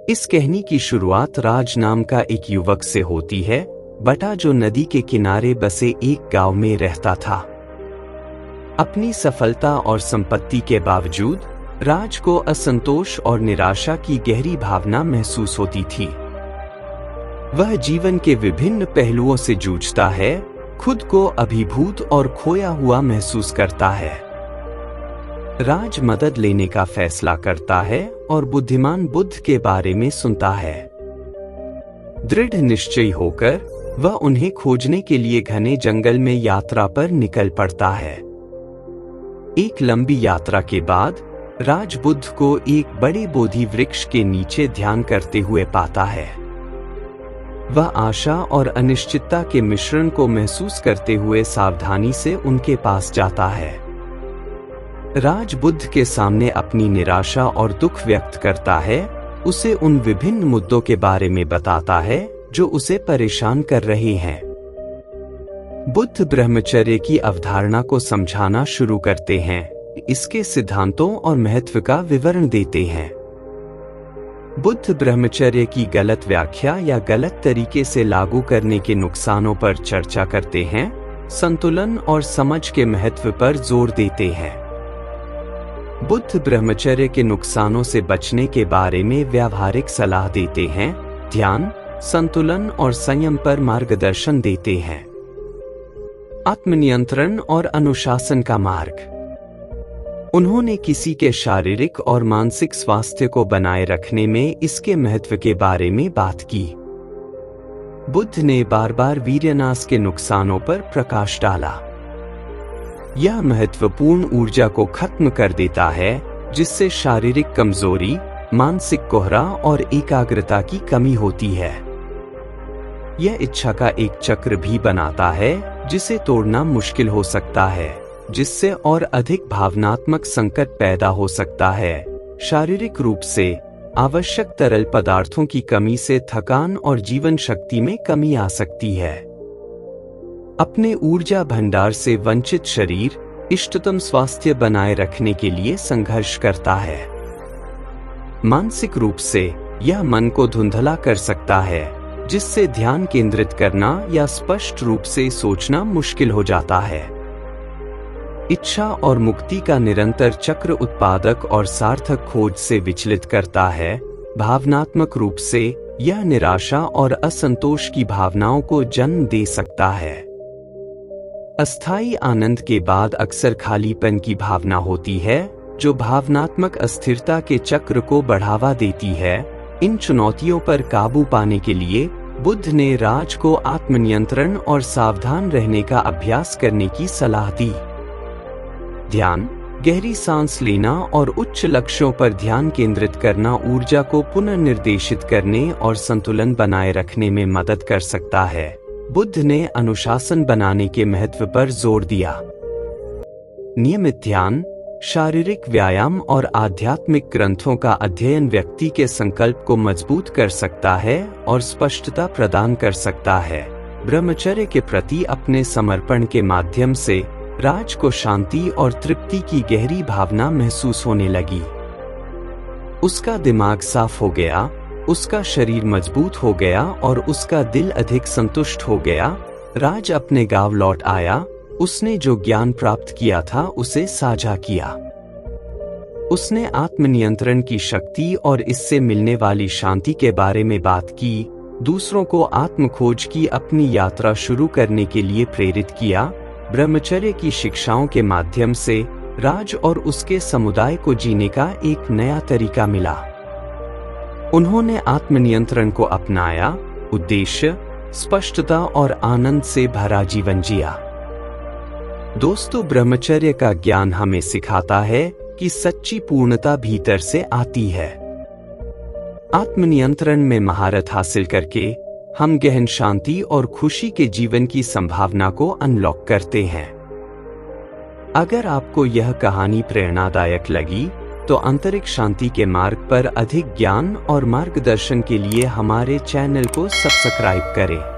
इस कहानी की शुरुआत राज नाम का एक युवक से होती है, बटा जो नदी के किनारे बसे एक गांव में रहता था। अपनी सफलता और संपत्ति के बावजूद राज को असंतोष और निराशा की गहरी भावना महसूस होती थी। वह जीवन के विभिन्न पहलुओं से जूझता है, खुद को अभिभूत और खोया हुआ महसूस करता है। राज मदद लेने का फैसला करता है और बुद्धिमान बुद्ध के बारे में सुनता है। दृढ़ निश्चयी होकर वह उन्हें खोजने के लिए घने जंगल में यात्रा पर निकल पड़ता है। एक लंबी यात्रा के बाद राज बुद्ध को एक बड़े बोधि वृक्ष के नीचे ध्यान करते हुए पाता है। वह आशा और अनिश्चितता के मिश्रण को महसूस करते हुए सावधानी से उनके पास जाता है। राज बुद्ध के सामने अपनी निराशा और दुख व्यक्त करता है, उसे उन विभिन्न मुद्दों के बारे में बताता है जो उसे परेशान कर रहे हैं। बुद्ध ब्रह्मचर्य की अवधारणा को समझाना शुरू करते हैं, इसके सिद्धांतों और महत्व का विवरण देते हैं। बुद्ध ब्रह्मचर्य की गलत व्याख्या या गलत तरीके से लागू करने के नुकसानों पर चर्चा करते हैं, संतुलन और समझ के महत्व पर जोर देते हैं। बुद्ध ब्रह्मचर्य के नुकसानों से बचने के बारे में व्यावहारिक सलाह देते हैं, ध्यान, संतुलन और संयम पर मार्गदर्शन देते हैं। आत्मनियंत्रण और अनुशासन का मार्ग। उन्होंने किसी के शारीरिक और मानसिक स्वास्थ्य को बनाए रखने में इसके महत्व के बारे में बात की। बुद्ध ने बार बार वीर्यनाश के नुकसानों पर प्रकाश डाला। यह महत्वपूर्ण ऊर्जा को खत्म कर देता है, जिससे शारीरिक कमजोरी, मानसिक कोहरा और एकाग्रता की कमी होती है। यह इच्छा का एक चक्र भी बनाता है, जिसे तोड़ना मुश्किल हो सकता है, जिससे और अधिक भावनात्मक संकट पैदा हो सकता है। शारीरिक रूप से आवश्यक तरल पदार्थों की कमी से थकान और जीवन शक्ति में कमी आ सकती है। अपने ऊर्जा भंडार से वंचित शरीर इष्टतम स्वास्थ्य बनाए रखने के लिए संघर्ष करता है। मानसिक रूप से यह मन को धुंधला कर सकता है, जिससे ध्यान केंद्रित करना या स्पष्ट रूप से सोचना मुश्किल हो जाता है। इच्छा और मुक्ति का निरंतर चक्र उत्पादक और सार्थक खोज से विचलित करता है। भावनात्मक रूप से यह निराशा और असंतोष की भावनाओं को जन्म दे सकता है। अस्थायी आनंद के बाद अक्सर खालीपन की भावना होती है, जो भावनात्मक अस्थिरता के चक्र को बढ़ावा देती है। इन चुनौतियों पर काबू पाने के लिए बुद्ध ने राज को आत्मनियंत्रण और सावधान रहने का अभ्यास करने की सलाह दी। ध्यान, गहरी सांस लेना और उच्च लक्ष्यों पर ध्यान केंद्रित करना ऊर्जा को पुनर्निर्देशित करने और संतुलन बनाए रखने में मदद कर सकता है। बुद्ध ने अनुशासन बनाने के महत्व पर जोर दिया। नियमित ध्यान, शारीरिक व्यायाम और आध्यात्मिक ग्रंथों का अध्ययन व्यक्ति के संकल्प को मजबूत कर सकता है और स्पष्टता प्रदान कर सकता है। ब्रह्मचर्य के प्रति अपने समर्पण के माध्यम से राज को शांति और तृप्ति की गहरी भावना महसूस होने लगी। उसका दिमाग साफ हो गया, उसका शरीर मजबूत हो गया और उसका दिल अधिक संतुष्ट हो गया। राज अपने गांव लौट आया, उसने जो ज्ञान प्राप्त किया था उसे साझा किया। उसने आत्मनियंत्रण की शक्ति और इससे मिलने वाली शांति के बारे में बात की, दूसरों को आत्मखोज की अपनी यात्रा शुरू करने के लिए प्रेरित किया। ब्रह्मचर्य की शिक्षाओं के माध्यम से राज और उसके समुदाय को जीने का एक नया तरीका मिला। उन्होंने आत्मनियंत्रण को अपनाया, उद्देश्य, स्पष्टता और आनंद से भरा जीवन जिया। दोस्तों, ब्रह्मचर्य का ज्ञान हमें सिखाता है कि सच्ची पूर्णता भीतर से आती है। आत्मनियंत्रण में महारत हासिल करके हम गहन शांति और खुशी के जीवन की संभावना को अनलॉक करते हैं। अगर आपको यह कहानी प्रेरणादायक लगी, तो आंतरिक शांति के मार्ग पर अधिक ज्ञान और मार्गदर्शन के लिए हमारे चैनल को सब्सक्राइब करें।